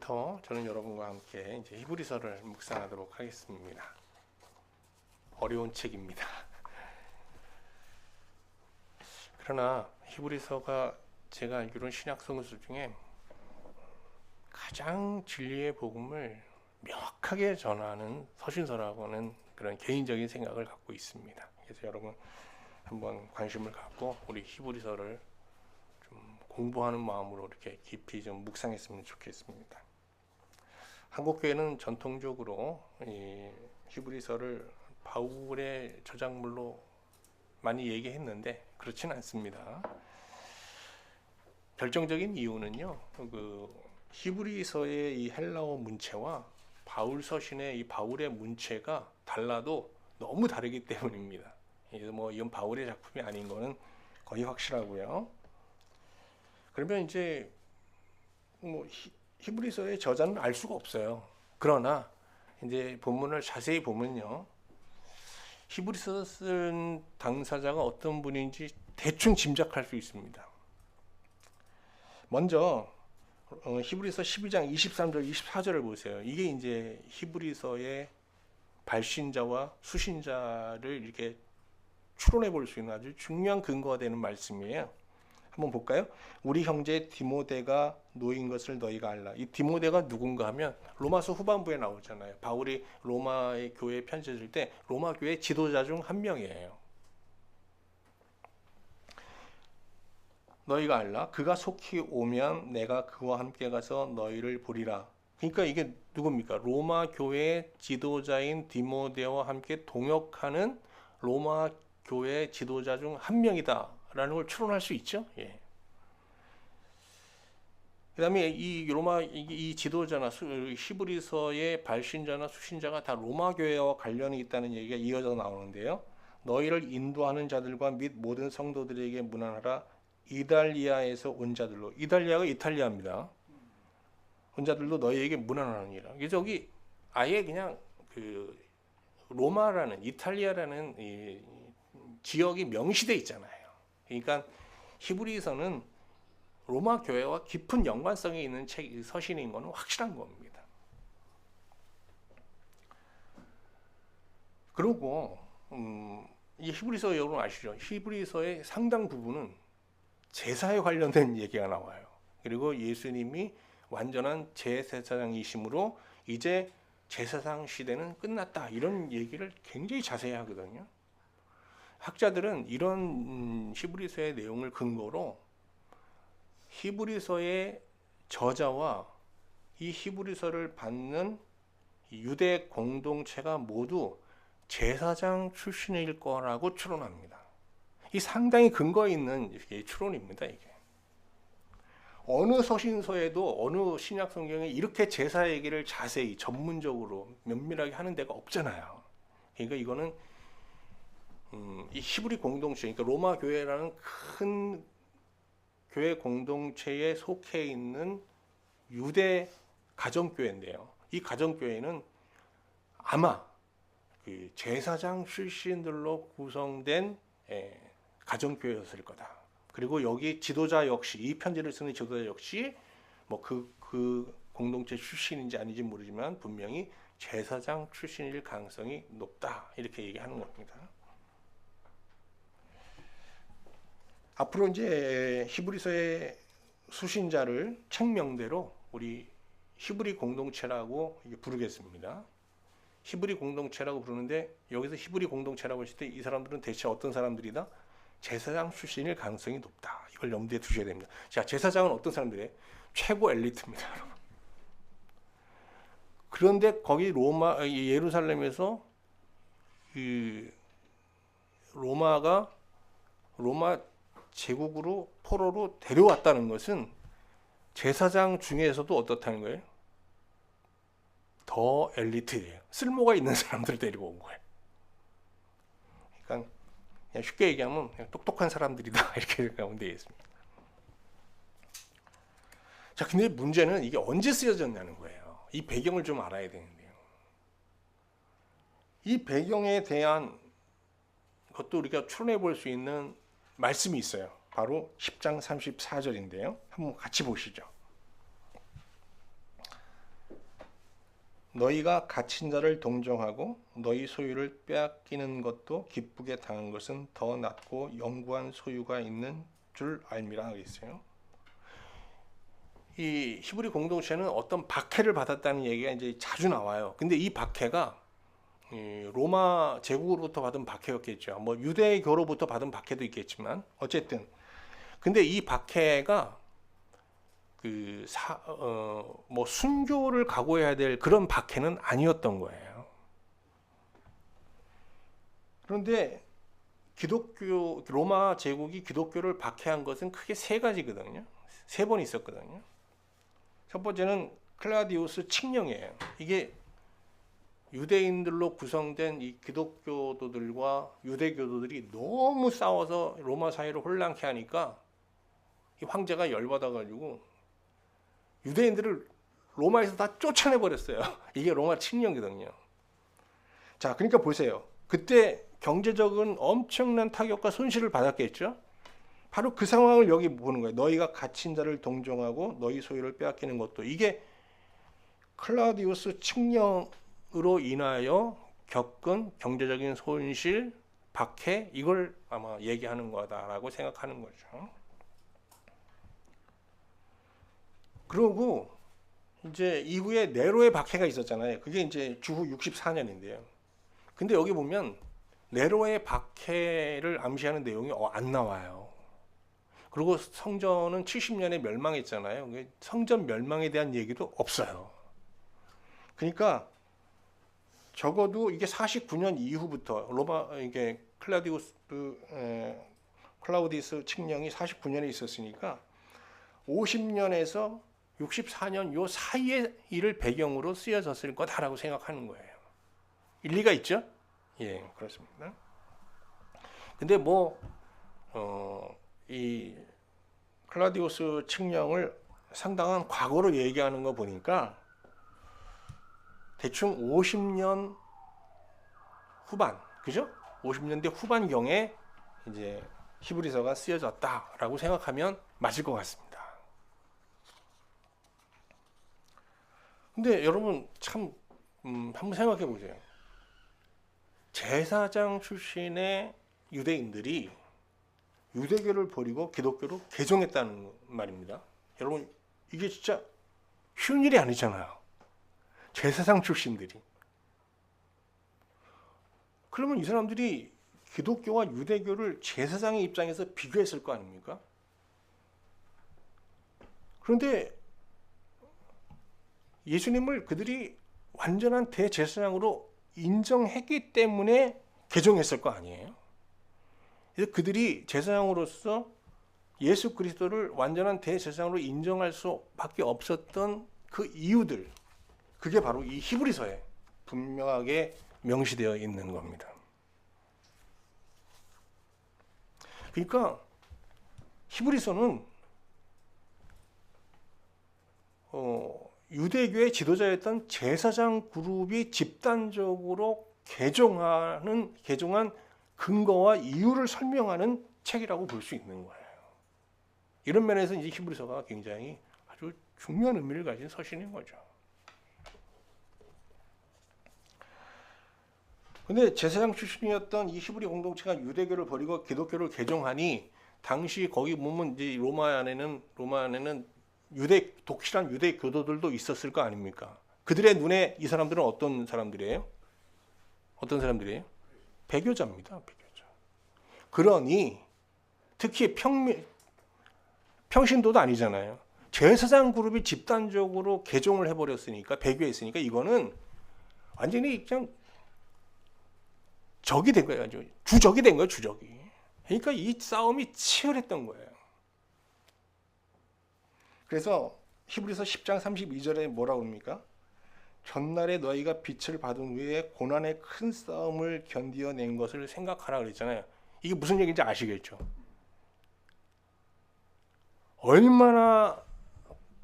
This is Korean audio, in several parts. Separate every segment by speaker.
Speaker 1: 오늘부터 저는 여러분과 함께 이제 히브리서를 묵상하도록 하겠습니다. 어려운 책입니다. 그러나 히브리서가 제가 알기로는 신약 성서 중에 가장 진리의 복음을 명확하게 전하는 서신서라고는 그런 개인적인 생각을 갖고 있습니다. 그래서 여러분 한번 관심을 갖고 우리 히브리서를 좀 공부하는 마음으로 이렇게 깊이 좀 묵상했으면 좋겠습니다. 한국 교회는 전통적으로 이 히브리서를 바울의 저작물로 많이 얘기했는데 그렇지는 않습니다. 결정적인 이유는요, 히브리서의 이 헬라어 문체와 바울 서신의 이 바울의 문체가 달라도 너무 다르기 때문입니다. 그래서 이건 바울의 작품이 아닌 거는 거의 확실하고요. 그러면 이제 히브리서의 저자는 알 수가 없어요. 그러나 이제 본문을 자세히 보면요, 히브리서 쓴 당사자가 어떤 분인지 대충 짐작할 수 있습니다. 먼저 히브리서 12장 23절 24절을 보세요. 이게 이제 히브리서의 발신자와 수신자를 이렇게 추론해 볼 수 있는 아주 중요한 근거가 되는 말씀이에요. 한번 볼까요? 우리 형제 디모데가 놓인 것을 너희가 알라. 이 디모데가 누군가 하면 로마서 후반부에 나오잖아요. 바울이 로마의 교회에 편지를 쓸 때 로마 교회 지도자 중 한 명이에요. 너희가 알라. 그가 속히 오면 내가 그와 함께 가서 너희를 보리라. 그러니까 이게 누굽니까? 로마 교회의 지도자인 디모데와 함께 동역하는 로마 교회 지도자 중 한 명이다라는 걸 추론할 수 있죠. 예. 그다음에 이 지도자나 히브리서의 발신자나 수신자가 다 로마 교회와 관련이 있다는 얘기가 이어져 나오는데요. 너희를 인도하는 자들과 및 모든 성도들에게 문안하라. 이달리아에서 온 자들로, 이달리아가 이탈리아입니다. 온 자들로 너희에게 문안하느니라. 그래서 여기 아예 그냥 로마라는 이탈리아라는 이 지역이 명시돼 있잖아요. 그러니까 히브리서는 로마 교회와 깊은 연관성이 있는 서신인 것은 확실한 겁니다. 그리고 이 히브리서 여러분 아시죠? 히브리서의 상당 부분은 제사에 관련된 얘기가 나와요. 그리고 예수님이 완전한 제사장이심으로 이제 제사장 시대는 끝났다, 이런 얘기를 굉장히 자세히 하거든요. 학자들은 이런 히브리서의 내용을 근거로 히브리서의 저자와 이 히브리서를 받는 유대 공동체가 모두 제사장 출신일 거라고 추론합니다. 이 상당히 근거 있는 추론입니다. 이게 어느 서신서에도 어느 신약 성경에 이렇게 제사 얘기를 자세히 전문적으로 면밀하게 하는 데가 없잖아요. 그러니까 이거는 이 히브리 공동체, 그러니까 로마 교회라는 큰 교회 공동체에 속해 있는 유대 가정교회인데요. 이 가정교회는 아마 제사장 출신들로 구성된 가정교회였을 거다. 그리고 여기 지도자 역시, 이 편지를 쓰는 지도자 역시 그 공동체 출신인지 아닌지 모르지만 분명히 제사장 출신일 가능성이 높다, 이렇게 얘기하는 겁니다. 앞으로 이제 히브리서의 수신자를 책명대로 우리 히브리 공동체라고 부르겠습니다. 히브리 공동체라고 부르는데 여기서 히브리 공동체라고 했을 때 이 사람들은 대체 어떤 사람들이다? 제사장 출신일 가능성이 높다. 이걸 염두에 두셔야 됩니다. 자, 제사장은 어떤 사람들이에요? 최고 엘리트입니다. 그런데 거기 예루살렘에서 로마 제국으로 포로로 데려왔다는 것은 제사장 중에서도 어떻다는 거예요? 더 엘리트예요. 쓸모가 있는 사람들을 데리고 온 거예요. 그러니까 그냥 쉽게 얘기하면 그냥 똑똑한 사람들이다, 이렇게 생각하면 되겠습니다. 자, 근데 문제는 이게 언제 쓰여졌냐는 거예요. 이 배경을 좀 알아야 되는데요. 이 배경에 대한 것도 우리가 추론해 볼 수 있는 말씀이 있어요. 바로 10장 34절인데요. 한번 같이 보시죠. 너희가 갇힌 자를 동정하고 너희 소유를 빼앗기는 것도 기쁘게 당한 것은 더 낫고 영구한 소유가 있는 줄 알미라 하겠어요. 이 히브리 공동체는 어떤 박해를 받았다는 얘기가 이제 자주 나와요. 근데 이 박해가 로마 제국으로부터 받은 박해였겠죠. 뭐 유대교로부터 받은 박해도 있겠지만 어쨌든 근데 이 박해가 뭐 순교를 각오해야 될 그런 박해는 아니었던 거예요. 그런데 기독교 로마 제국이 기독교를 박해한 것은 크게 세 가지거든요. 세 번 있었거든요. 첫 번째는 클라우디우스 칙령이에요. 이게 유대인들로 구성된 이 기독교도들과 유대교도들이 너무 싸워서 로마 사회를 혼란케 하니까 이 황제가 열받아가지고 유대인들을 로마에서 다 쫓아내 버렸어요. 이게 로마 칙령이거든요. 자, 그러니까 보세요. 그때 경제적인 엄청난 타격과 손실을 받았겠죠. 바로 그 상황을 여기 보는 거예요. 너희가 갇힌 자를 동정하고 너희 소유를 빼앗기는 것도 이게 클라우디우스 칙령으로 인하여 겪은 경제적인 손실, 박해 이걸 아마 얘기하는 거다라고 생각하는 거죠. 그리고 이제 이후에 네로의 박해가 있었잖아요. 그게 이제 주후 64년인데요. 근데 여기 보면 네로의 박해를 암시하는 내용이 안 나와요. 그리고 성전은 70년에 멸망했잖아요. 성전 멸망에 대한 얘기도 없어요. 그러니까 적어도 이게 49년 이후부터 이게 클라우디우스 칙령이 49년에 있었으니까 50년에서 64년 요 사이의 일을 배경으로 쓰여졌을 거다라고 생각하는 거예요. 일리가 있죠? 예, 그렇습니다. 근데 이 클라우디우스 칙령을 상당한 과거로 얘기하는 거 보니까 대충 50년 후반, 그죠? 50년대 후반경에 이제 히브리서가 쓰여졌다라고 생각하면 맞을 것 같습니다. 근데 여러분 참 한번 생각해 보세요. 제사장 출신의 유대인들이 유대교를 버리고 기독교로 개종했다는 말입니다. 여러분 이게 진짜 쉬운 일이 아니잖아요. 제사장 출신들이. 그러면 이 사람들이 기독교와 유대교를 제사장의 입장에서 비교했을 거 아닙니까? 그런데 예수님을 그들이 완전한 대제사장으로 인정했기 때문에 개종했을 거 아니에요. 그래서 그들이 제사장으로서 예수 그리스도를 완전한 대제사장으로 인정할 수밖에 없었던 그 이유들, 그게 바로 이 히브리서에 분명하게 명시되어 있는 겁니다. 그러니까 히브리서는 유대교의 지도자였던 제사장 그룹이 집단적으로 개종한 근거와 이유를 설명하는 책이라고 볼 수 있는 거예요. 이런 면에서 이제 히브리서가 굉장히 아주 중요한 의미를 가진 서신인 거죠. 근데 제사장 출신이었던 이 히브리 공동체가 유대교를 버리고 기독교를 개종하니 당시 거기 보면 이제 로마 안에는 독실한 유대 교도들도 있었을 거 아닙니까? 그들의 눈에 이 사람들은 어떤 사람들이에요? 배교자입니다. 배교자. 그러니 특히 평신도도 아니잖아요. 제사장 그룹이 집단적으로 개종을 해버렸으니까, 배교했으니까 이거는 완전히 그냥 적이 된 거예요. 주적이 된 거예요. 주적이. 그러니까 이 싸움이 치열했던 거예요. 그래서 히브리서 10장 32절에 뭐라고 합니까? 전날에 너희가 빛을 받은 후에 고난의 큰 싸움을 견디어낸 것을 생각하라 그랬잖아요. 이게 무슨 얘기인지 아시겠죠? 얼마나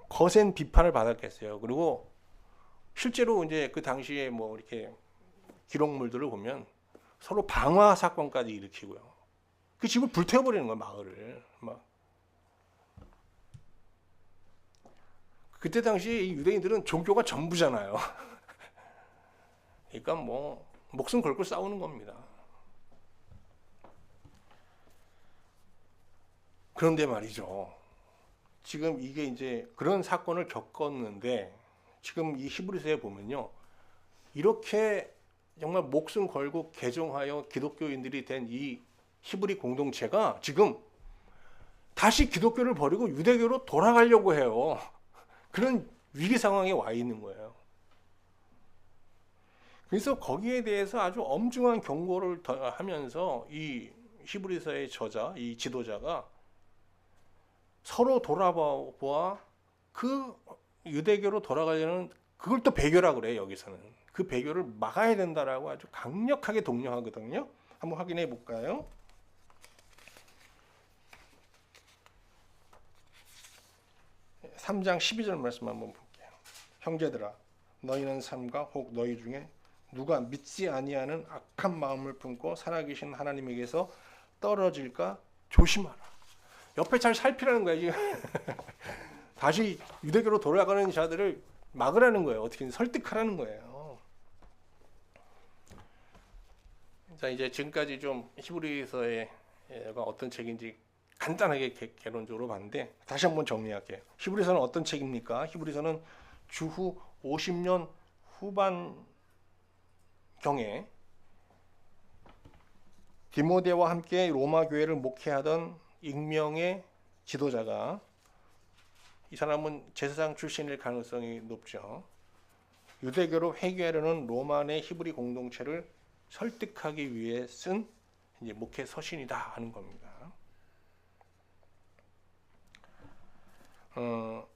Speaker 1: 거센 비판을 받았겠어요. 그리고 실제로 이제 그 당시에 뭐 이렇게 기록물들을 보면 서로 방화 사건까지 일으키고요. 그 집을 불태워버리는 거예요, 마을을. 막. 그때 당시 이 유대인들은 종교가 전부잖아요. 그러니까 뭐 목숨 걸고 싸우는 겁니다. 그런데 말이죠. 지금 이게 이제 그런 사건을 겪었는데 지금 이 히브리서에 보면요. 이렇게 정말 목숨 걸고 개종하여 기독교인들이 된 이 히브리 공동체가 지금 다시 기독교를 버리고 유대교로 돌아가려고 해요. 그런 위기 상황에 와 있는 거예요. 그래서 거기에 대해서 아주 엄중한 경고를 하면서 이 히브리서의 저자, 이 지도자가 서로 돌아보아 그 유대교로 돌아가려는 그걸 또 배교라고 그래요. 여기서는 그 배교를 막아야 된다라고 아주 강력하게 독려하거든요. 한번 확인해 볼까요? 3장 12절 말씀 한번 볼게요. 형제들아 너희는 삼가 혹 너희 중에 누가 믿지 아니하는 악한 마음을 품고 살아계신 하나님에게서 떨어질까 조심하라. 옆에 잘 살피라는 거야 지금. 다시 유대교로 돌아가는 자들을 막으라는 거예요. 어떻게든 설득하라는 거예요. 자, 이제 지금까지 좀 히브리서의 어떤 책인지 간단하게 개론적으로 봤는데 다시 한번 정리할게요. 히브리서는 어떤 책입니까? 히브리서는 주후 50년 후반경에 디모데와 함께 로마 교회를 목회하던 익명의 지도자가, 이 사람은 제사장 출신일 가능성이 높죠. 유대교로 회귀하려는 로마 내 히브리 공동체를 설득하기 위해 쓴 이제 목회 서신이다 하는 겁니다.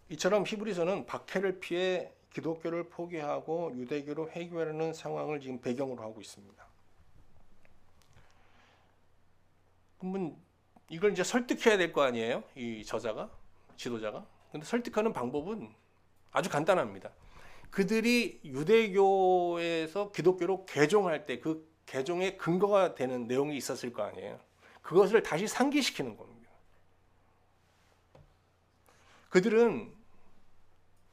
Speaker 1: 이처럼 히브리서는 박해를 피해 기독교를 포기하고 유대교로 회귀하려는 상황을 지금 배경으로 하고 있습니다. 그러면 이걸 이제 설득해야 될 거 아니에요? 이 저자가, 지도자가. 근데 설득하는 방법은 아주 간단합니다. 그들이 유대교에서 기독교로 개종할 때 그 개종의 근거가 되는 내용이 있었을 거 아니에요. 그것을 다시 상기시키는 겁니다. 그들은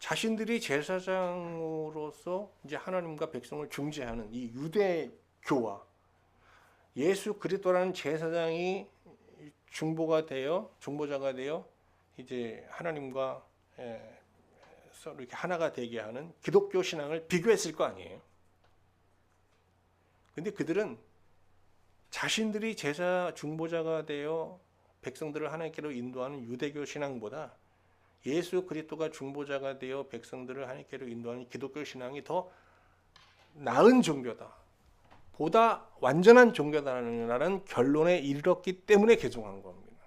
Speaker 1: 자신들이 제사장으로서 이제 하나님과 백성을 중재하는 이 유대교와 예수 그리스도라는 제사장이 중보자가 되어 이제 하나님과 서로 이렇게 하나가 되게 하는 기독교 신앙을 비교했을 거 아니에요. 근데 그들은 자신들이 제사 중보자가 되어 백성들을 하나님께로 인도하는 유대교 신앙보다 예수 그리스도가 중보자가 되어 백성들을 하나님께로 인도하는 기독교 신앙이 더 나은 종교다, 보다 완전한 종교다라는 결론에 이르렀기 때문에 개종한 겁니다.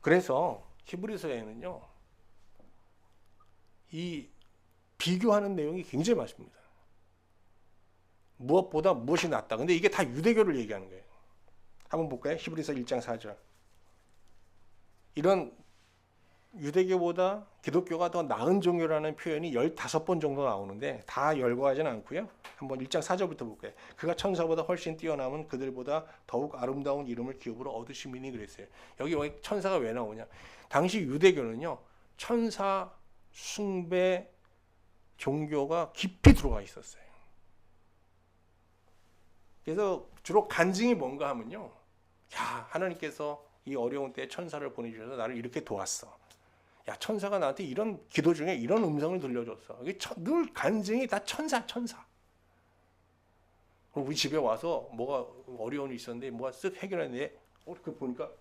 Speaker 1: 그래서 히브리서에는요, 이 비교하는 내용이 굉장히 많습니다. 무엇보다 무엇이 낫다. 근데 이게 다 유대교를 얘기하는 거예요. 한번 볼까요? 히브리서 1장 4절. 이런 유대교보다 기독교가 더 나은 종교라는 표현이 15번 정도 나오는데 다 열거하지는 않고요. 한번 1장 4절부터 볼게요. 그가 천사보다 훨씬 뛰어남은 그들보다 더욱 아름다운 이름을 기업으로 얻으심이니 그랬어요. 여기 천사가 왜 나오냐? 당시 유대교는요, 천사 숭배 종교가 깊이 들어가 있었어요. 그래서 주로 간증이 뭔가 하면요, 야, 하나님께서 이 어려운 때에 천사를 보내주셔서 나를 이렇게 도왔어. 야, 천사가 나한테 이런 기도 중에 이런 음성을 들려줬어. 이게 늘 간증이 다 천사. 우리 집에 와서 뭐가 어려운 일이 있었는데 뭐가 쓱 해결했는데 이렇게 보니까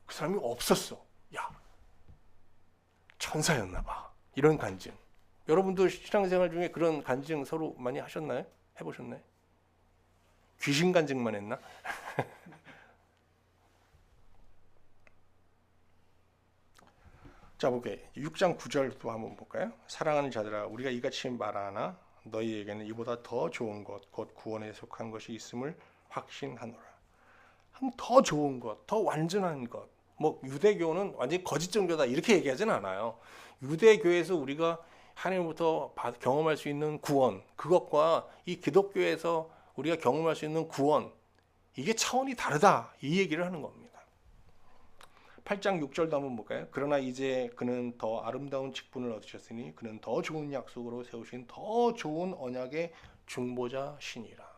Speaker 1: 그 사람이 없었어. 야, 천사였나 봐. 이런 간증. 여러분도 신앙생활 중에 그런 간증 서로 많이 하셨나요? 해보셨나요? 귀신 간증만 했나? 자, 볼게요. 6장 9절도 한번 볼까요? 사랑하는 자들아, 우리가 이같이 말하나 너희에게는 이보다 더 좋은 것, 곧 구원에 속한 것이 있음을 확신하노라. 더 좋은 것, 더 완전한 것. 뭐 유대교는 완전히 거짓 종교다 이렇게 얘기하진 않아요. 유대교에서 우리가 하나님부터 경험할 수 있는 구원, 그것과 이 기독교에서 우리가 경험할 수 있는 구원, 이게 차원이 다르다 이 얘기를 하는 겁니다. 8장 6절도 한번 볼까요? 그러나 이제 그는 더 아름다운 직분을 얻으셨으니 그는 더 좋은 약속으로 세우신 더 좋은 언약의 중보자시니라.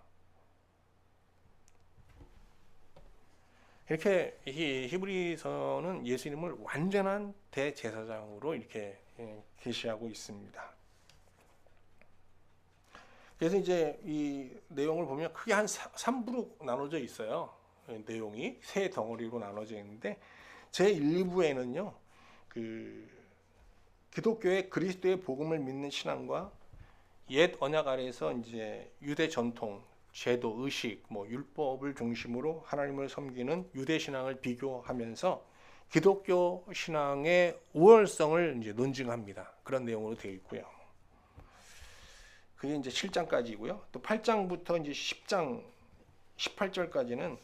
Speaker 1: 이렇게 이 히브리서는 예수님을 완전한 대제사장으로 이렇게 계시하고 있습니다. 그래서 이제 이 내용을 보면 크게 한 3부로 나눠져 있어요. 내용이 세 덩어리로 나눠져 있는데 제 1부에는요, 그 기독교의 그리스도의 복음을 믿는 신앙과 옛 언약 아래에서 이제 유대 전통, 제도, 의식, 뭐 율법을 중심으로 하나님을 섬기는 유대 신앙을 비교하면서 기독교 신앙의 우월성을 이제 논증합니다. 그런 내용으로 되어 있고요. 그게 이제 7장까지고요. 또 8장부터 이제 10장 18절까지는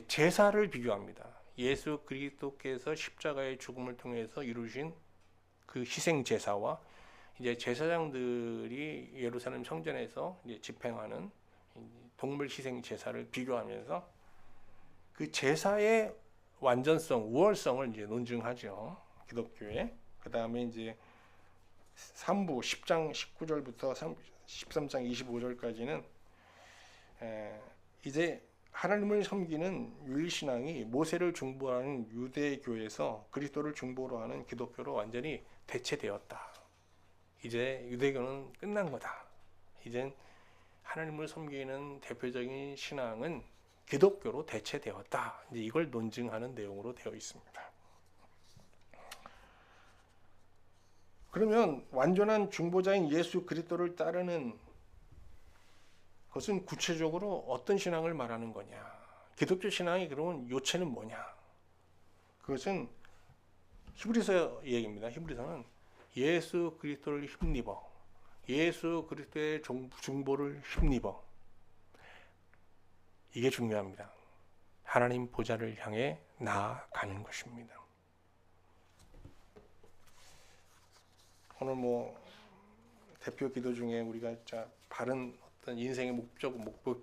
Speaker 1: 제사를 비교합니다. 예수 그리스도께서 십자가의 죽음을 통해서 이루신 그 희생 제사와 이제 제사장들이 예루살렘 성전에서 이제 집행하는 동물 희생 제사를 비교하면서 그 제사의 완전성, 우월성을 이제 논증하죠. 기독교에. 그다음에 이제 3부 10장 19절부터 13장 25절까지는 이제 하나님을 섬기는 유일신앙이 모세를 중보하는 유대교에서 그리스도를 중보로 하는 기독교로 완전히 대체되었다. 이제 유대교는 끝난 거다. 이젠 하나님을 섬기는 대표적인 신앙은 기독교로 대체되었다. 이제 이걸 논증하는 내용으로 되어 있습니다. 그러면 완전한 중보자인 예수 그리스도를 따르는 것은 구체적으로 어떤 신앙을 말하는 거냐? 기독교 신앙이 그러면 요체는 뭐냐? 그것은 히브리서 얘기입니다. 히브리서는 예수 그리스도를 힘입어, 예수 그리스도의 중보를 힘입어. 이게 중요합니다. 하나님 보좌를 향해 나아가는 것입니다. 오늘 뭐 대표 기도 중에 우리가 바른 어떤 인생의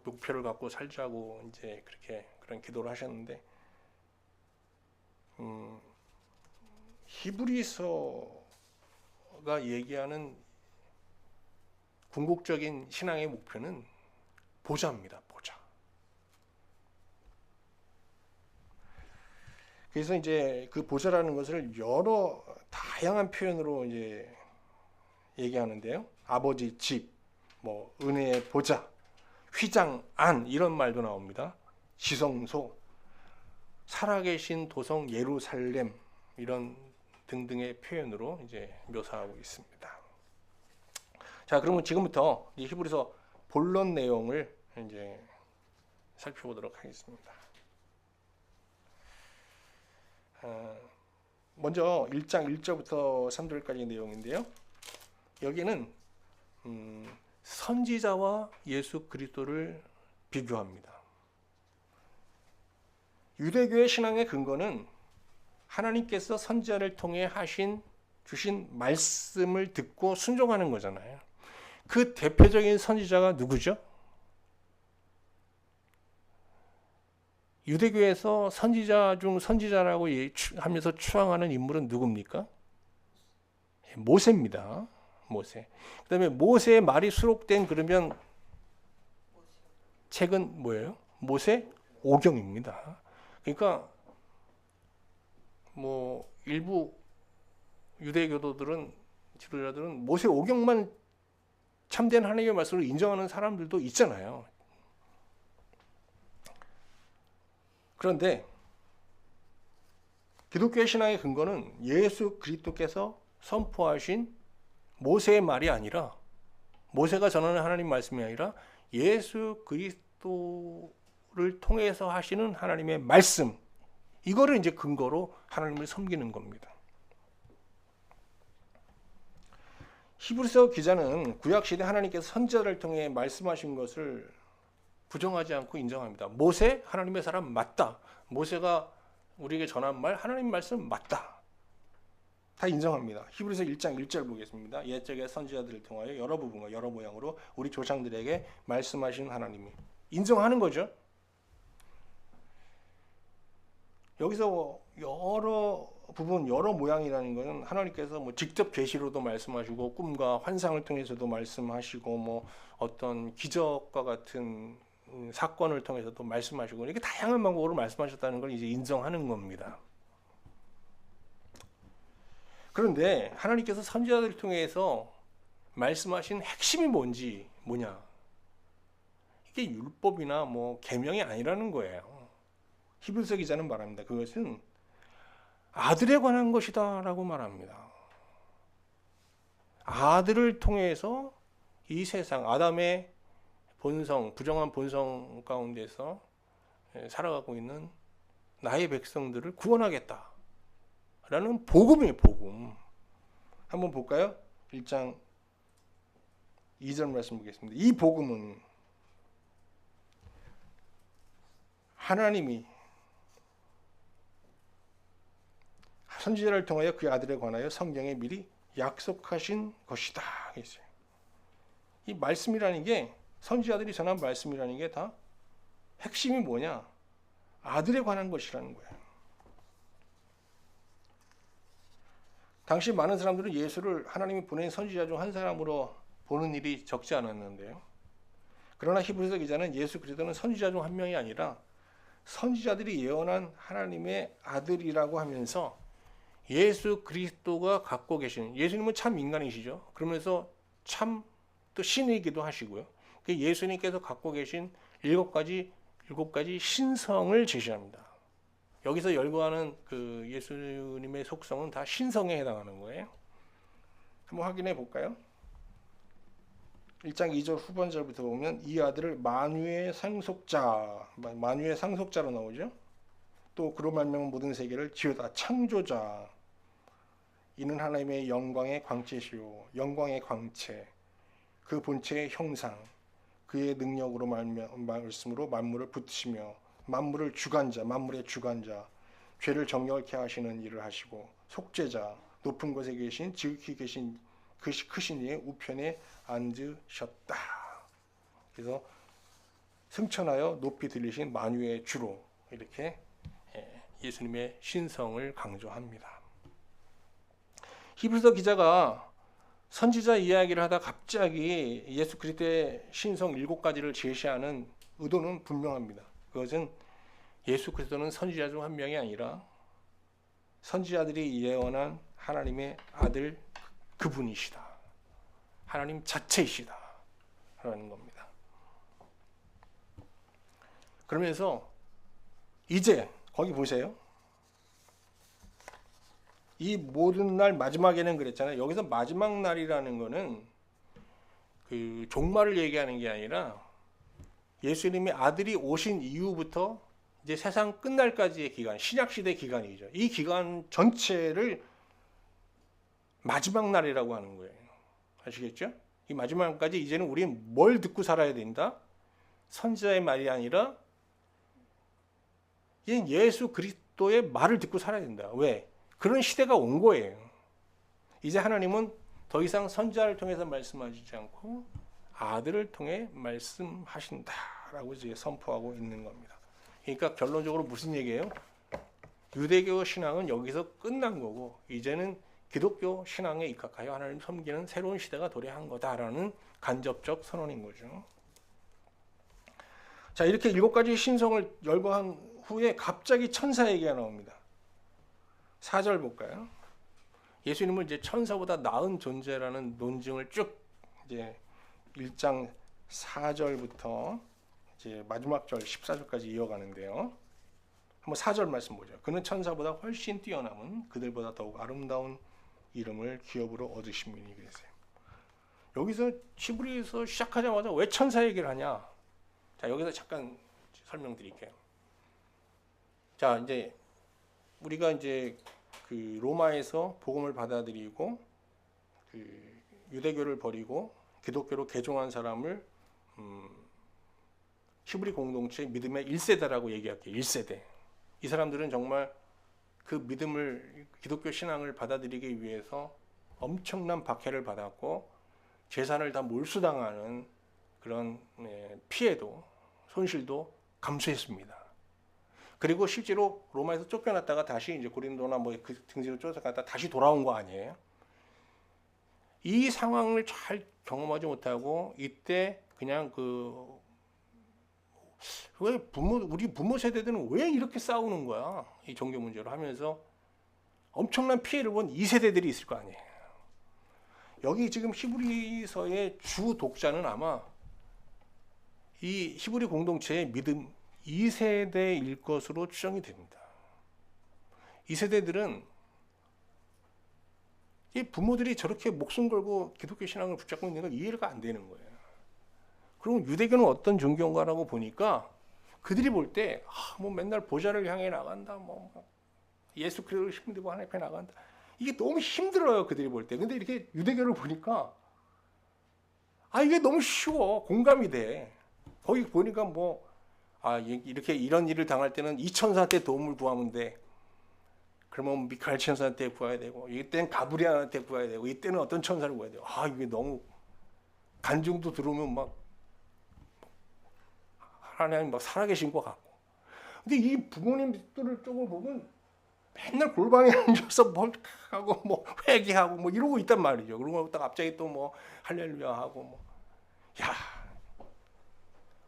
Speaker 1: 목표를 갖고 살자고 이제 그런 기도를 하셨는데, 히브리서가 얘기하는 궁극적인 신앙의 목표는 보좌입니다. 보좌. 그래서 이제 그 보좌라는 것을 여러 다양한 표현으로 이제 얘기하는데요. 아버지 집, 뭐 은혜의 보좌, 휘장 안 이런 말도 나옵니다. 지성소, 살아계신 도성 예루살렘 이런 등등의 표현으로 이제 묘사하고 있습니다. 자, 그러면 지금부터 이 히브리서 본론 내용을 이제 살펴보도록 하겠습니다. 먼저 1장 1절부터 3절까지 내용인데요. 여기는 선지자와 예수 그리스도를 비교합니다. 유대교의 신앙의 근거는 하나님께서 선지자를 통해 주신 말씀을 듣고 순종하는 거잖아요. 그 대표적인 선지자가 누구죠? 유대교에서 선지자 중 선지자라고 하면서 추앙하는 인물은 누굽니까? 모세입니다. 모세. 그다음에 모세의 말이 수록된 그러면 책은 뭐예요? 모세 오경입니다. 그러니까 뭐 일부 유대교도들은 지도자들은 모세 오경만 참된 하나님의 말씀을 인정하는 사람들도 있잖아요. 그런데 기독교의 신앙의 근거는 예수 그리스도께서 선포하신 모세의 말이 아니라, 모세가 전하는 하나님 말씀이 아니라 예수 그리스도를 통해서 하시는 하나님의 말씀, 이거를 이제 근거로 하나님을 섬기는 겁니다. 히브리서 기자는 구약시대 하나님께서 선지자를 통해 말씀하신 것을 부정하지 않고 인정합니다. 모세 하나님의 사람 맞다. 모세가 우리에게 전한 말 하나님 말씀 맞다. 다 인정합니다. 히브리서 1장 1절 보겠습니다. 옛적의 선지자들을 통하여 여러 부분과 여러 모양으로 우리 조상들에게 말씀하신 하나님이 인정하는 거죠. 여기서 여러 부분, 여러 모양이라는 것은 하나님께서 뭐 직접 계시로도 말씀하시고 꿈과 환상을 통해서도 말씀하시고 뭐 어떤 기적과 같은 사건을 통해서도 말씀하시고 이렇게 다양한 방법으로 말씀하셨다는 걸 이제 인정하는 겁니다. 그런데 하나님께서 선지자들을 통해서 말씀하신 핵심이 뭐냐? 이게 율법이나 뭐 계명이 아니라는 거예요. 히브리서 기자는 말합니다. 그것은 아들에 관한 것이다라고 말합니다. 아들을 통해서 이 세상 아담의 본성, 부정한 본성 가운데서 살아가고 있는 나의 백성들을 구원하겠다라는 복음이에요. 복음. 한번 볼까요? 1장 2절 말씀 보겠습니다. 이 복음은 하나님이 선지자를 통하여 그 아들에 관하여 성경에 미리 약속하신 것이다. 이 말씀이라는 게 선지자들이 전한 말씀이라는 게 다 핵심이 뭐냐? 아들에 관한 것이라는 거예요. 당시 많은 사람들은 예수를 하나님이 보낸 선지자 중 한 사람으로 보는 일이 적지 않았는데요. 그러나 히브리서 기자는 예수 그리스도는 선지자 중 한 명이 아니라 선지자들이 예언한 하나님의 아들이라고 하면서 예수 그리스도가 갖고 계신, 예수님은 참 인간이시죠. 그러면서 참 또 신이기도 하시고요. 예수님께서 갖고 계신 일곱 가지 신성을 제시합니다. 여기서 열거하는 그 예수님의 속성은 다 신성에 해당하는 거예요. 한번 확인해 볼까요? 1장 2절 후반절부터 보면 이 아들을 만유의 상속자로 나오죠. 또 그로 말미암아 모든 세계를 지으다 창조자. 이는 하나님의 영광의 광채시요 영광의 광채 그 본체의 형상 그의 능력으로 말씀으로 만물을 붙이시며 만물의 주관자 죄를 정결케 하시는 일을 하시고 속죄자 높은 곳에 계신 지극히 계신 크신 이의 우편에 앉으셨다. 그래서 승천하여 높이 들리신 만유의 주로 이렇게 예수님의 신성을 강조합니다. 히브리서 기자가 선지자 이야기를 하다 갑자기 예수 그리스도의 신성 7가지를 제시하는 의도는 분명합니다. 그것은 예수 그리스도는 선지자 중 한 명이 아니라 선지자들이 예언한 하나님의 아들 그분이시다. 하나님 자체이시다. 라는 겁니다. 그러면서 이제 거기 보세요. 이 모든 날 마지막에는 그랬잖아요. 여기서 마지막 날이라는 거는 그 종말을 얘기하는 게 아니라 예수님의 아들이 오신 이후부터 이제 세상 끝날까지의 기간, 신약 시대 기간이죠. 이 기간 전체를 마지막 날이라고 하는 거예요. 아시겠죠? 이 마지막 날까지 이제는 우리는 뭘 듣고 살아야 된다? 선지자의 말이 아니라 예수 그리스도의 말을 듣고 살아야 된다. 왜? 그런 시대가 온 거예요. 이제 하나님은 더 이상 선지자를 통해서 말씀하시지 않고 아들을 통해 말씀하신다라고 이제 선포하고 있는 겁니다. 그러니까 결론적으로 무슨 얘기예요? 유대교 신앙은 여기서 끝난 거고 이제는 기독교 신앙에 입각하여 하나님 섬기는 새로운 시대가 도래한 거다라는 간접적 선언인 거죠. 자, 이렇게 7가지 신성을 열거한 후에 갑자기 천사 얘기가 나옵니다. 4절 볼까요? 예수님을 이제 천사보다 나은 존재라는 논증을 쭉 이제 1장 4절부터 이제 마지막 절 14절까지 이어가는데요. 한번 4절 말씀 보죠. 그는 천사보다 훨씬 뛰어남은 그들보다 더욱 아름다운 이름을 기업으로 얻으심이니 그랬어요. 여기서 히브리서 시작하자마자 왜 천사 얘기를 하냐? 자, 여기서 잠깐 설명드릴게요. 자, 이제 우리가 이제 그 로마에서 복음을 받아들이고 그 유대교를 버리고 기독교로 개종한 사람을 히브리 공동체 믿음의 1세대라고 얘기할게요. 1세대. 이 사람들은 정말 그 믿음을 기독교 신앙을 받아들이기 위해서 엄청난 박해를 받았고 재산을 다 몰수당하는 그런 피해도 손실도 감수했습니다. 그리고 실제로 로마에서 쫓겨났다가 다시 이제 고린도나 뭐 그 등지로 쫓아갔다 다시 돌아온 거 아니에요? 이 상황을 잘 경험하지 못하고 이때 그냥 왜 우리 부모 세대들은 왜 이렇게 싸우는 거야? 이 종교 문제로 하면서 엄청난 피해를 본 2세대들이 있을 거 아니에요. 여기 지금 히브리서의 주 독자는 아마 이 히브리 공동체의 믿음 2세대일 것으로 추정이 됩니다. 2세대들은 이 부모들이 저렇게 목숨 걸고 기독교 신앙을 붙잡고 있는 건 이해가 안 되는 거예요. 그리고 유대교는 어떤 종교인가라고 보니까 그들이 볼 때 뭐 맨날 보좌를 향해 나간다, 뭐 예수 그리스도를 힘들고 하나님 앞에 나간다. 이게 너무 힘들어요, 그들이 볼 때. 근데 이렇게 유대교를 보니까 이게 너무 쉬워, 공감이 돼. 거기 보니까 이렇게 이런 일을 당할 때는 이 천사한테 도움을 구하면 돼. 그러면 미카엘 천사한테 구해야 되고, 이때는 가브리엘한테 구해야 되고, 이때는 어떤 천사를 구해야 되고. 이게 너무 간증도 들으면 막 하나님 막 살아계신 것 같고. 근데 이 부모님들 쪽을 보면 맨날 골방에 앉아서 뭘 하고 뭐 회개하고 뭐 이러고 있단 말이죠. 그러고 딱 갑자기 또 뭐 할렐루야 하고 뭐.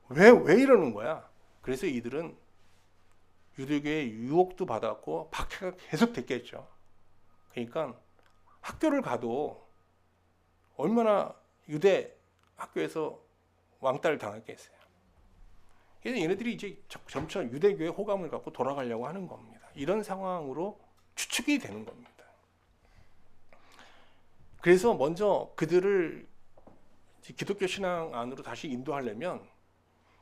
Speaker 1: 왜 이러는 거야? 그래서 이들은 유대교의 유혹도 받았고 박해가 계속 됐겠죠. 그러니까 학교를 가도 얼마나 유대 학교에서 왕따를 당했겠어요. 그래서 얘네들이 이제 점차 유대교의 호감을 갖고 돌아가려고 하는 겁니다. 이런 상황으로 추측이 되는 겁니다. 그래서 먼저 그들을 기독교 신앙 안으로 다시 인도하려면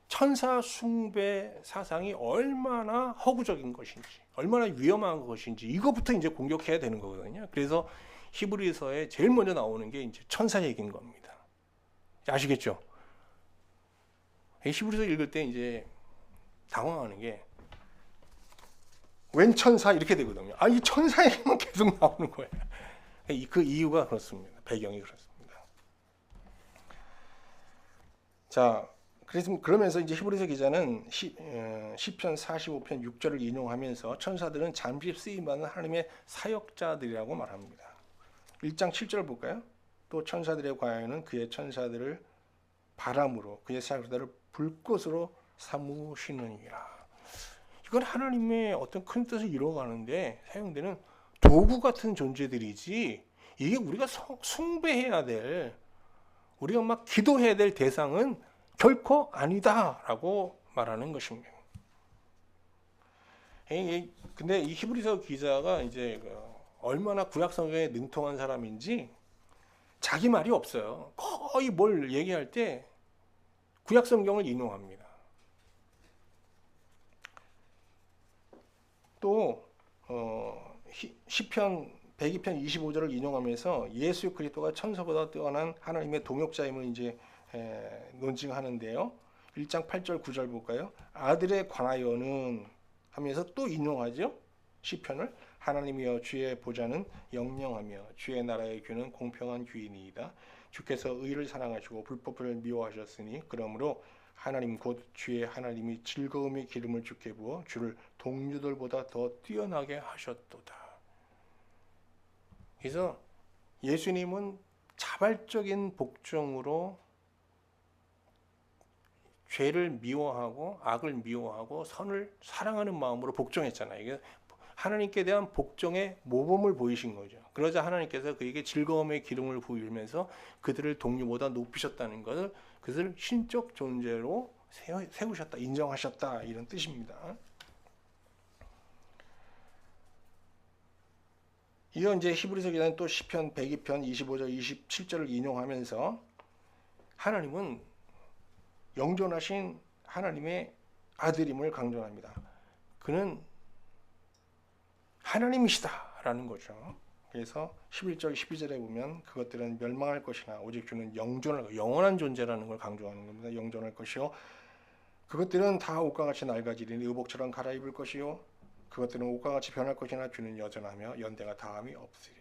Speaker 1: 천사 숭배 사상이 얼마나 허구적인 것인지, 얼마나 위험한 것인지 이거부터 이제 공격해야 되는 거거든요. 그래서 히브리서에 제일 먼저 나오는 게 이제 천사 얘기인 겁니다. 아시겠죠? 히브리서 읽을 때 이제 당황하는 게 웬 천사 이렇게 되거든요. 이 천사 얘기만 계속 나오는 거예요. 그 이유가 그렇습니다. 배경이 그렇습니다. 자, 그러면서 이제 히브리서 기자는 시편 45편 6절을 인용하면서 천사들은 잠시 쓰임받는 하나님의 사역자들이라고 말합니다. 1장 7절 볼까요? 또 천사들의 과연은 그의 천사들을 바람으로 그의 사역자들을 불꽃으로 삼으시느니라. 이건 하나님의 어떤 큰 뜻을 이루어가는데 사용되는 도구 같은 존재들이지, 이게 우리가 숭배해야 될, 우리가 막 기도해야 될 대상은 결코 아니다라고 말하는 것입니다. 근데 이 히브리서 기자가 이제 얼마나 구약 성경에 능통한 사람인지 자기 말이 없어요. 거의 뭘 얘기할 때 구약 성경을 인용합니다. 또 시편 102편 25절을 인용하면서 예수 그리스도가 천사보다 뛰어난 하나님의 동역자임을 이제 논증하는데요. 1장 8절 9절 볼까요? 아들에 관하여는 하면서 또 인용하죠. 시편을 하나님이여 주의 보좌는 영영하며 주의 나라의 규는 공평한 규이니이다. 주께서 의를 사랑하시고 불법을 미워하셨으니 그러므로 하나님 곧 주의 하나님이 즐거움의 기름을 주께 부어 주를 동료들보다 더 뛰어나게 하셨도다. 그래서 예수님은 자발적인 복종으로 죄를 미워하고 악을 미워하고 선을 사랑하는 마음으로 복종했잖아요. 이게 하나님께 대한 복종의 모범을 보이신 거죠. 그러자 하나님께서 그에게 즐거움의 기름을 부으면서 그들을 동료보다 높이셨다는 것을, 그것을 신적 존재로 세우셨다, 인정하셨다, 이런 뜻입니다. 이어 이제 히브리서 기자는 또 시편 102편 25절 27절을 인용하면서 하나님은 영존하신 하나님의 아들임을 강조합니다. 그는 하나님이시다라는 거죠. 그래서 11절 12절에 보면 그것들은 멸망할 것이나 오직 주는 영원한 존재라는 걸 강조하는 겁니다. 영존할 것이요 그것들은 다 옷과 같이 낡아지리니 의복처럼 갈아입을 것이요 그것들은 옷과 같이 변할 것이나 주는 여전하며 연대가 다함이 없으리라.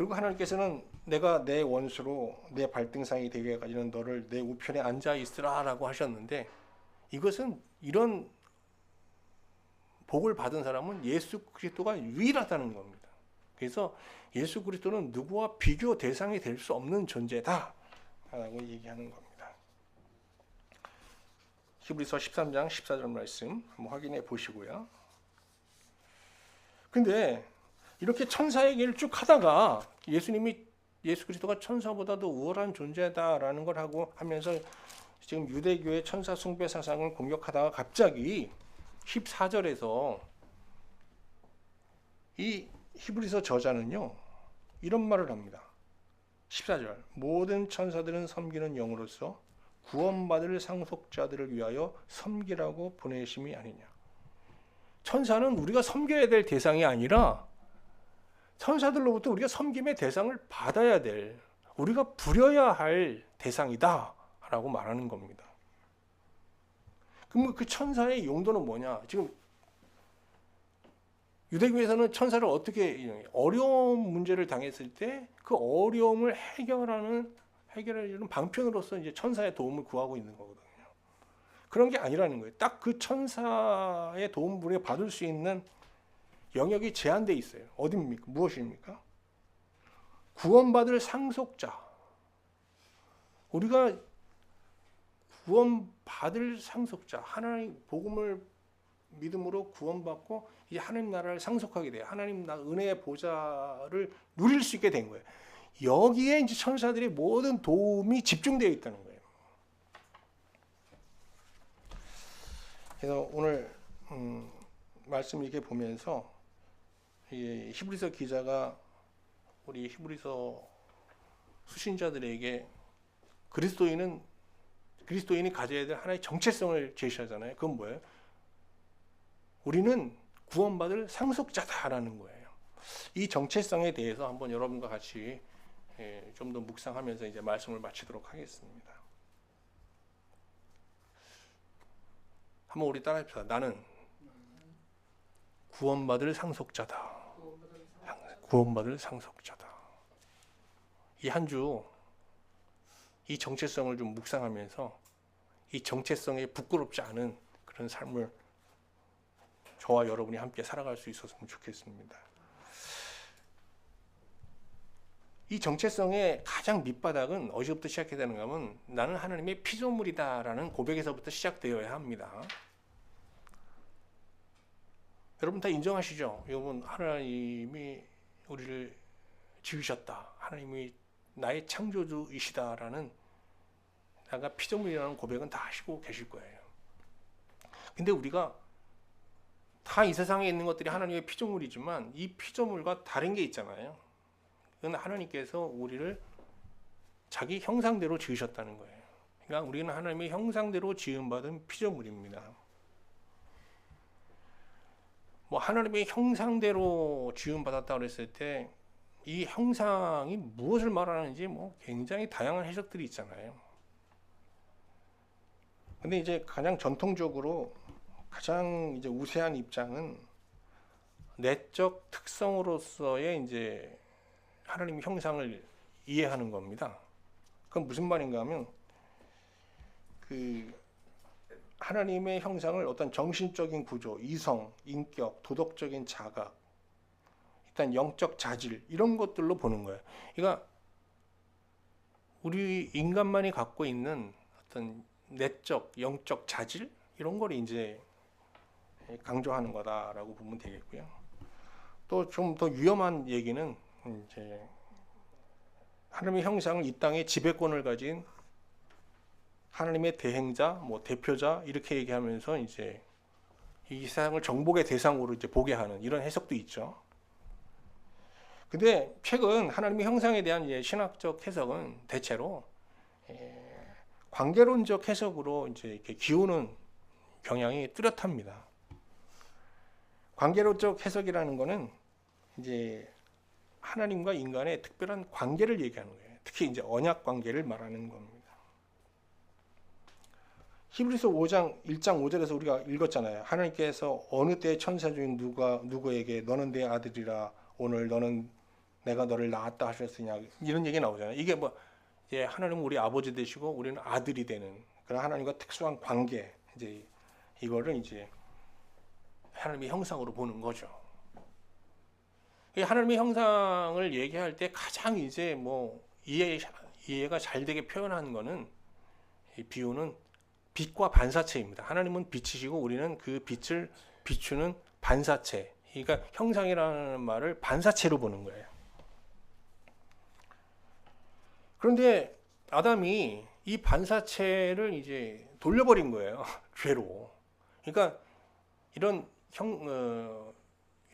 Speaker 1: 그리고 하나님께서는 내가 내 원수로 내 발등상이 되게 가지는 너를 내 우편에 앉아 있으라라고 하셨는데, 이것은 이런 복을 받은 사람은 예수 그리스도가 유일하다는 겁니다. 그래서 예수 그리스도는 누구와 비교 대상이 될 수 없는 존재다라고 얘기하는 겁니다. 히브리서 13장 14절 말씀 한번 확인해 보시고요. 근데 이렇게 천사 얘기를 쭉 하다가 예수 그리스도가 천사보다도 우월한 존재다라는 걸 하면서 지금 유대교의 천사 숭배 사상을 공격하다가 갑자기 14절에서 이 히브리서 저자는요, 이런 말을 합니다. 14절, 모든 천사들은 섬기는 영으로서 구원받을 상속자들을 위하여 섬기라고 보내심이 아니냐. 천사는 우리가 섬겨야 될 대상이 아니라 천사들로부터 우리가 섬김의 대상을 받아야 될, 우리가 부려야 할 대상이다 라고 말하는 겁니다. 그럼 그 천사의 용도는 뭐냐? 지금 유대교에서는 천사를 어떻게, 어려운 문제를 당했을 때 그 어려움을 해결하는 방편으로서 이제 천사의 도움을 구하고 있는 거거든요. 그런 게 아니라는 거예요. 딱 그 천사의 도움을 우리가 받을 수 있는 영역이 제한되어 있어요. 어디입니까? 무엇입니까? 구원받을 상속자. 우리가 구원받을 상속자, 하나님 복음을 믿음으로 구원받고 이제 하나님 나라를 상속하게 돼요. 하나님 은혜의 보좌를 누릴 수 있게 된 거예요. 여기에 이제 천사들의 모든 도움이 집중되어 있다는 거예요. 그래서 오늘 말씀 이렇게 보면서 히브리서 기자가 우리 히브리서 수신자들에게 그리스도인이 가져야 될 하나의 정체성을 제시하잖아요. 그건 뭐예요? 우리는 구원받을 상속자다라는 거예요. 이 정체성에 대해서 한번 여러분과 같이 좀 더 묵상하면서 이제 말씀을 마치도록 하겠습니다. 한번 우리 따라합시다. 나는 구원받을 상속자다. 구원받을 상속자다. 이 한 주 이 정체성을 좀 묵상하면서 이 정체성에 부끄럽지 않은 그런 삶을 저와 여러분이 함께 살아갈 수 있었으면 좋겠습니다. 이 정체성의 가장 밑바닥은 어디서부터 시작해야 되는가 하면 나는 하나님의 피조물이다라는 고백에서부터 시작되어야 합니다. 여러분 다 인정하시죠? 여러분 하나님이 우리를 지으셨다. 하나님이 나의 창조주이시다라는 내가 피조물이라는 고백은 다 하시고 계실 거예요. 근데 우리가 다 이 세상에 있는 것들이 하나님의 피조물이지만 이 피조물과 다른 게 있잖아요. 그건 하나님께서 우리를 자기 형상대로 지으셨다는 거예요. 그러니까 우리는 하나님의 형상대로 지음받은 피조물입니다. 뭐 하나님의 형상대로 지음받았다 그랬을 때 이 형상이 무엇을 말하는지 뭐 굉장히 다양한 해석들이 있잖아요. 근데 이제 가장 전통적으로 가장 이제 우세한 입장은 내적 특성으로서의 이제 하나님의 형상을 이해하는 겁니다. 그건 무슨 말인가 하면 그 하나님의 형상을 어떤 정신적인 구조, 이성, 인격, 도덕적인 자각, 일단 영적 자질 이런 것들로 보는 거예요. 그러니까 우리 인간만이 갖고 있는 어떤 내적, 영적 자질 이런 걸 이제 강조하는 거다라고 보면 되겠고요. 또 좀 더 위험한 얘기는 이제 하나님의 형상을 이 땅에 지배권을 가진 하나님의 대행자, 뭐 대표자 이렇게 얘기하면서 이제 이 세상을 정복의 대상으로 이제 보게 하는 이런 해석도 있죠. 근데 최근 하나님의 형상에 대한 이제 신학적 해석은 대체로 관계론적 해석으로 이제 이렇게 기우는 경향이 뚜렷합니다. 관계론적 해석이라는 거는 이제 하나님과 인간의 특별한 관계를 얘기하는 거예요. 특히 이제 언약 관계를 말하는 겁니다. 히브리서 1장 5절에서 우리가 읽었잖아요. 하나님께서 어느 때 천사 중 누구에게 너는 내 아들이라 오늘 너는 내가 너를 낳았다 하셨으냐 이런 얘기 나오잖아요. 이게 뭐 이제 하나님은 우리 아버지 되시고 우리는 아들이 되는 그런 하나님과 특수한 관계, 이제 이거를 이제 하나님의 형상으로 보는 거죠. 하나님의 형상을 얘기할 때 가장 이제 뭐 이해가 잘 되게 표현한 거는, 이 비유는 빛과 반사체입니다. 하나님은 빛이시고 우리는 그 빛을 비추는 반사체. 그러니까 형상이라는 말을 반사체로 보는 거예요. 그런데 아담이 이 반사체를 이제 돌려버린 거예요. 죄로. 그러니까 이런 이런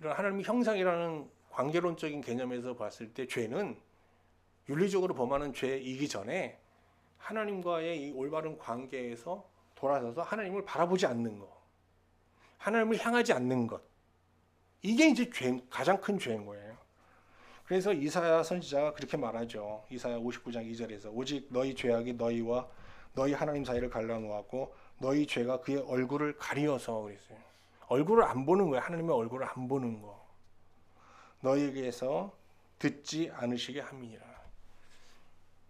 Speaker 1: 하나님의 형상이라는 관계론적인 개념에서 봤을 때 죄는 윤리적으로 범하는 죄이기 전에 하나님과의 이 올바른 관계에서 돌아서서 하나님을 바라보지 않는 것, 하나님을 향하지 않는 것, 이게 이제 가장 큰 죄인 거예요. 그래서 이사야 선지자가 그렇게 말하죠. 이사야 59장 2절에서 오직 너희 죄악이 너희와 너희 하나님 사이를 갈라놓았고 너희 죄가 그의 얼굴을 가리어서 그랬어요. 얼굴을 안 보는 거예요. 하나님의 얼굴을 안 보는 거. 너희에게서 듣지 않으시게 함이니라.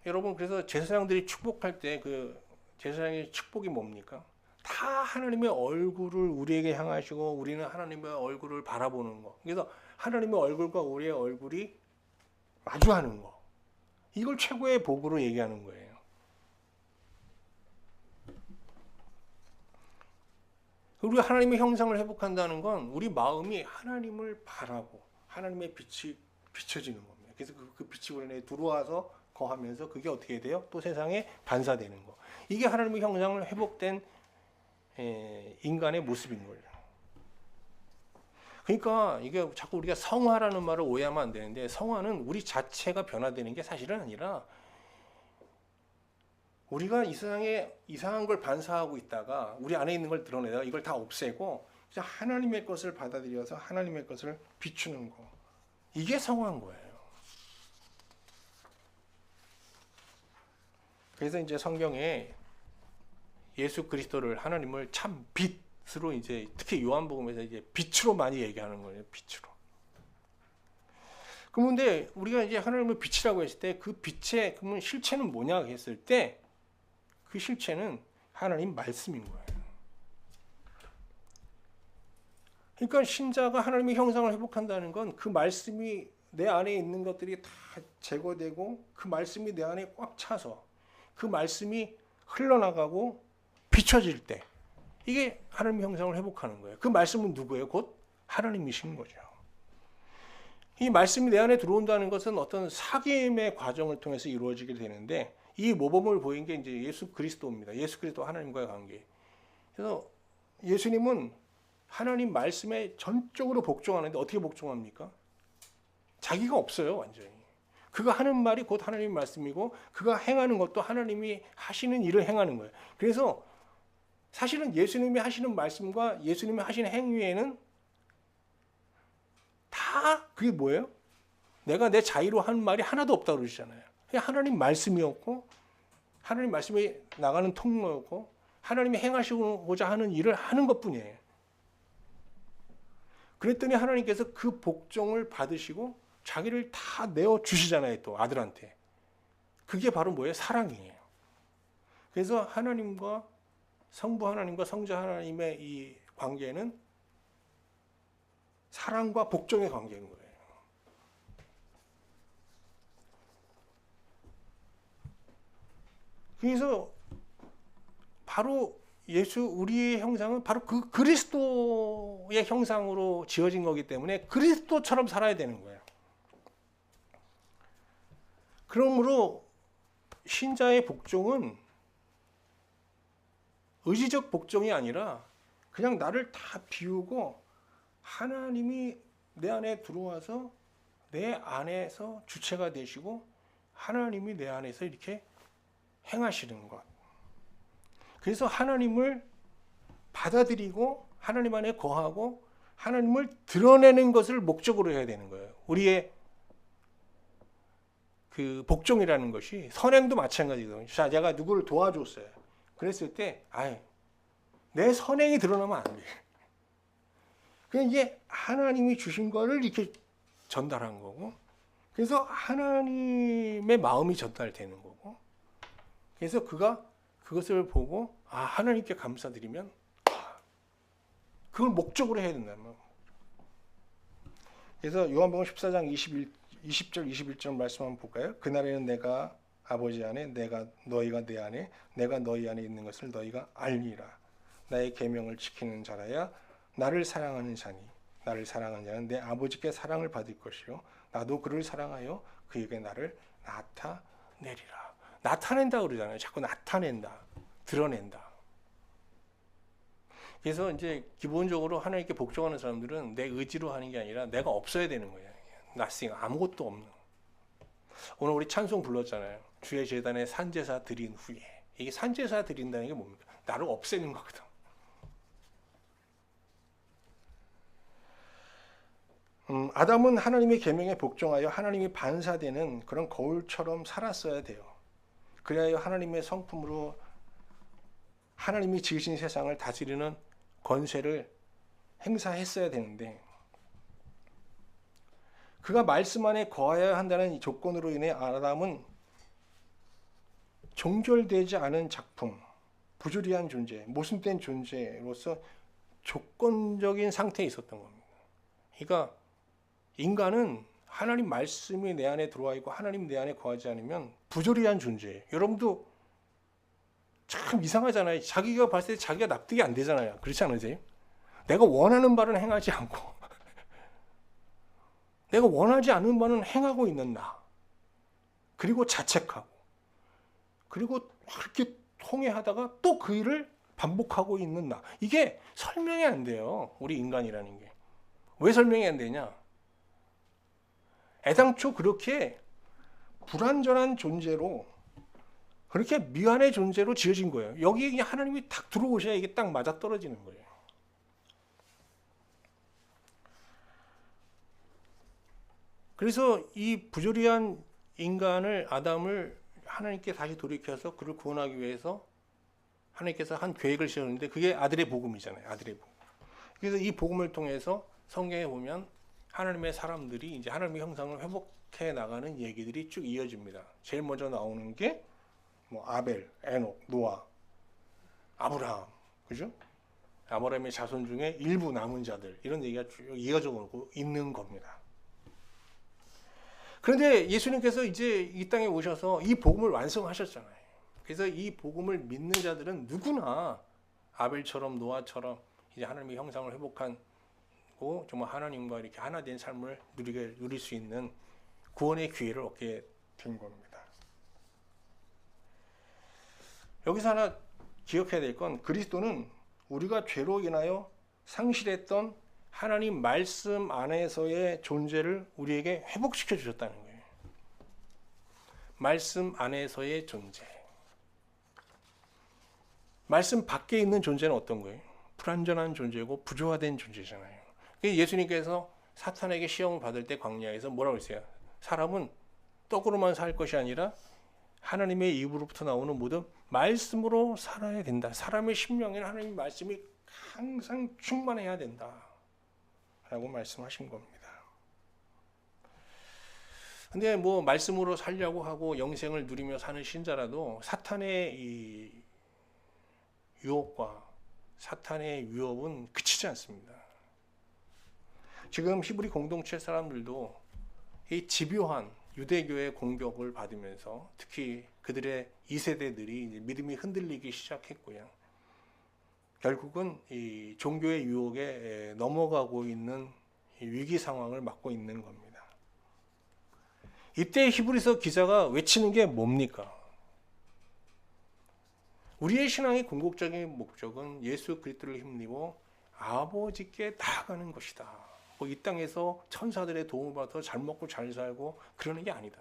Speaker 1: 여러분, 그래서 제사장들이 축복할 때 그 제사장의 축복이 뭡니까? 다 하나님의 얼굴을 우리에게 향하시고 우리는 하나님의 얼굴을 바라보는 거. 그래서 하나님의 얼굴과 우리의 얼굴이 마주하는 거. 이걸 최고의 복으로 얘기하는 거예요. 우리가 하나님의 형상을 회복한다는 건 우리 마음이 하나님을 바라고 하나님의 빛이 비춰지는 겁니다. 그래서 그 빛이 우리 안에 들어와서 거하면서 그게 어떻게 돼요? 또 세상에 반사되는 거. 이게 하나님의 형상을 회복된 인간의 모습인 거예요. 그러니까 이게 자꾸 우리가 성화라는 말을 오해하면 안 되는데, 성화는 우리 자체가 변화되는 게 사실은 아니라 우리가 이 세상에 이상한 걸 반사하고 있다가 우리 안에 있는 걸 드러내다가 이걸 다 없애고 하나님의 것을 받아들여서 하나님의 것을 비추는 거. 이게 성화인 거예요. 그래서 이제 성경에 예수 그리스도를, 하나님을 참 빛으로, 이제 특히 요한복음에서 이제 빛으로 많이 얘기하는 거예요. 빛으로. 그런데 우리가 이제 하나님을 빛이라고 했을 때 그 빛의 그러면 실체는 뭐냐 했을 때 그 실체는 하나님 말씀인 거예요. 그러니까 신자가 하나님의 형상을 회복한다는 건 그 말씀이 내 안에 있는 것들이 다 제거되고 그 말씀이 내 안에 꽉 차서 그 말씀이 흘러나가고 비춰질 때, 이게 하나님의 형상을 회복하는 거예요. 그 말씀은 누구예요? 곧 하나님이신 거죠. 이 말씀이 내 안에 들어온다는 것은 어떤 사귐의 과정을 통해서 이루어지게 되는데, 이 모범을 보인 게 이제 예수 그리스도입니다. 예수 그리스도 하나님과의 관계. 그래서 예수님은 하나님 말씀에 전적으로 복종하는데 어떻게 복종합니까? 자기가 없어요, 완전히. 그가 하는 말이 곧 하나님의 말씀이고 그가 행하는 것도 하나님이 하시는 일을 행하는 거예요. 그래서 사실은 예수님이 하시는 말씀과 예수님이 하시는 행위에는 다 그게 뭐예요? 내가 내 자의로 한 말이 하나도 없다고 그러시잖아요. 그냥 하나님 말씀이었고 하나님 말씀이 나가는 통로였고 하나님이 행하시고자 하는 일을 하는 것뿐이에요. 그랬더니 하나님께서 그 복종을 받으시고 자기를 다 내어주시잖아요. 또 아들한테. 그게 바로 뭐예요? 사랑이에요. 그래서 하나님과 성부 하나님과 성자 하나님의 이 관계는 사랑과 복종의 관계인 거예요. 그래서 바로 우리의 형상은 바로 그 그리스도의 형상으로 지어진 거기 때문에 그리스도처럼 살아야 되는 거예요. 그러므로 신자의 복종은 의지적 복종이 아니라 그냥 나를 다 비우고 하나님이 내 안에 들어와서 내 안에서 주체가 되시고 하나님이 내 안에서 이렇게 행하시는 것. 그래서 하나님을 받아들이고 하나님 안에 거하고 하나님을 드러내는 것을 목적으로 해야 되는 거예요. 우리의 그 복종이라는 것이 선행도 마찬가지거든요. 자, 제가 누구를 도와줬어요. 그랬을 때, 내 선행이 드러나면 안 돼. 그냥 이게 하나님이 주신 거를 이렇게 전달한 거고, 그래서 하나님의 마음이 전달되는 거고, 그래서 그가 그것을 보고 하나님께 감사드리면 그걸 목적으로 해야 된다는 거예요. 그래서 요한복음 14장 20절 21절 말씀 한번 볼까요? 그날에는 내가 아버지 안에, 너희가 내 안에, 내가 너희 안에 있는 것을 너희가 알리라. 나의 계명을 지키는 자라야 나를 사랑하는 자니, 나를 사랑하는 자는 내 아버지께 사랑을 받을 것이요 나도 그를 사랑하여 그에게 나를 나타내리라. 나타낸다 그러잖아요. 자꾸 나타낸다, 드러낸다. 그래서 이제 기본적으로 하나님께 복종하는 사람들은 내 의지로 하는 게 아니라 내가 없어야 되는 거예요. nothing, 아무것도 없는. 오늘 우리 찬송 불렀잖아요. 주의 제단에 산제사 드린 후에. 이게 산제사 드린다는 게 뭡니까? 나를 없애는 거거든. 아담은 하나님의 계명에 복종하여 하나님이 반사되는 그런 거울처럼 살았어야 돼요. 그래야 하나님의 성품으로 하나님이 지으신 세상을 다스리는 권세를 행사했어야 되는데, 그가 말씀 안에 거하여야 한다는 이 조건으로 인해 아담은 종결되지 않은 작품, 부조리한 존재, 모순된 존재로서 조건적인 상태에 있었던 겁니다. 그러니까 인간은 하나님 말씀이 내 안에 들어와 있고 하나님 내 안에 거하지 않으면 부조리한 존재예요. 여러분도 참 이상하잖아요. 자기가 봤을 때 자기가 납득이 안 되잖아요. 그렇지 않으세요? 내가 원하는 바는 행하지 않고 내가 원하지 않는 바는 행하고 있는 나, 그리고 자책하고, 그리고 그렇게 통회하다가 또 그 일을 반복하고 있는 나. 이게 설명이 안 돼요. 우리 인간이라는 게. 왜 설명이 안 되냐? 애당초 그렇게 불완전한 존재로, 그렇게 미완의 존재로 지어진 거예요. 여기에 그냥 하나님이 딱 들어오셔야 이게 딱 맞아 떨어지는 거예요. 그래서 이 부조리한 인간을, 아담을 하나님께 다시 돌이켜서 그를 구원하기 위해서 하나님께서 한 계획을 세웠는데, 그게 아들의 복음이잖아요. 아들의 복음. 그래서 이 복음을 통해서 성경에 보면 하나님의 사람들이 이제 하나님의 형상을 회복해 나가는 얘기들이 쭉 이어집니다. 제일 먼저 나오는 게 뭐 아벨, 에녹, 노아, 아브라함, 그죠? 아브라함의 자손 중에 일부 남은 자들, 이런 얘기가 쭉 이어져 오고 있는 겁니다. 그런데 예수님께서 이제 이 땅에 오셔서 이 복음을 완성하셨잖아요. 그래서 이 복음을 믿는 자들은 누구나 아벨처럼 노아처럼 이제 하나님의 형상을 회복하고 정말 하나님과 이렇게 하나 된 삶을 누릴 수 있는 구원의 기회를 얻게 된 겁니다. 여기서 하나 기억해야 될 건, 그리스도는 우리가 죄로 인하여 상실했던 하나님 말씀 안에서의 존재를 우리에게 회복시켜 주셨다는 거예요. 말씀 안에서의 존재. 말씀 밖에 있는 존재는 어떤 거예요? 불완전한 존재고 부조화된 존재잖아요. 예수님께서 사탄에게 시험을 받을 때 광야에서 뭐라고 했어요? 사람은 떡으로만 살 것이 아니라 하나님의 입으로부터 나오는 모든 말씀으로 살아야 된다. 사람의 심령에는 하나님의 말씀이 항상 충만해야 된다 라고 말씀하신 겁니다. 근데 뭐 말씀으로 살려고 하고 영생을 누리며 사는 신자라도 사탄의 이 유혹과 사탄의 위협은 그치지 않습니다. 지금 히브리 공동체 사람들도 이 집요한 유대교의 공격을 받으면서 특히 그들의 2세대들이 이제 믿음이 흔들리기 시작했고요. 결국은 이 종교의 유혹에 넘어가고 있는 위기 상황을 맞고 있는 겁니다. 이때 히브리서 기자가 외치는 게 뭡니까? 우리의 신앙의 궁극적인 목적은 예수 그리스도를 힘입어 아버지께 나아가는 것이다. 뭐 이 땅에서 천사들의 도움을 받아서 잘 먹고 잘 살고 그러는 게 아니다.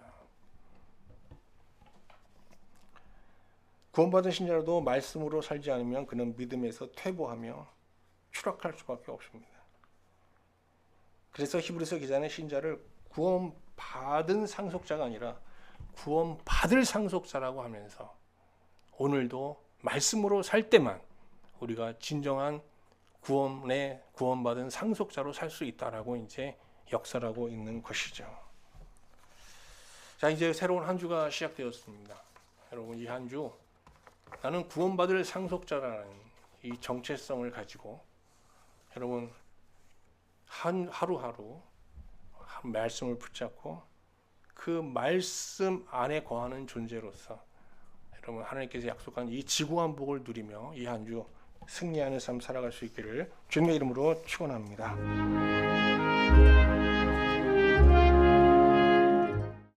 Speaker 1: 구원받은 신자라도 말씀으로 살지 않으면 그는 믿음에서 퇴보하며 추락할 수밖에 없습니다. 그래서 히브리서 기자는 신자를 구원받은 상속자가 아니라 구원받을 상속자라고 하면서 오늘도 말씀으로 살 때만 우리가 진정한 구원받은 상속자로 살 수 있다라고 이제 역설하고 있는 것이죠. 자, 이제 새로운 한 주가 시작되었습니다. 여러분, 이 한 주 나는 구원받을 상속자라는 이 정체성을 가지고 여러분 하루하루 말씀을 붙잡고 그 말씀 안에 거하는 존재로서 여러분 하나님께서 약속한 이 지구한 복을 누리며 이 한 주 승리하는 삶 살아갈 수 있기를 주님의 이름으로 축원합니다.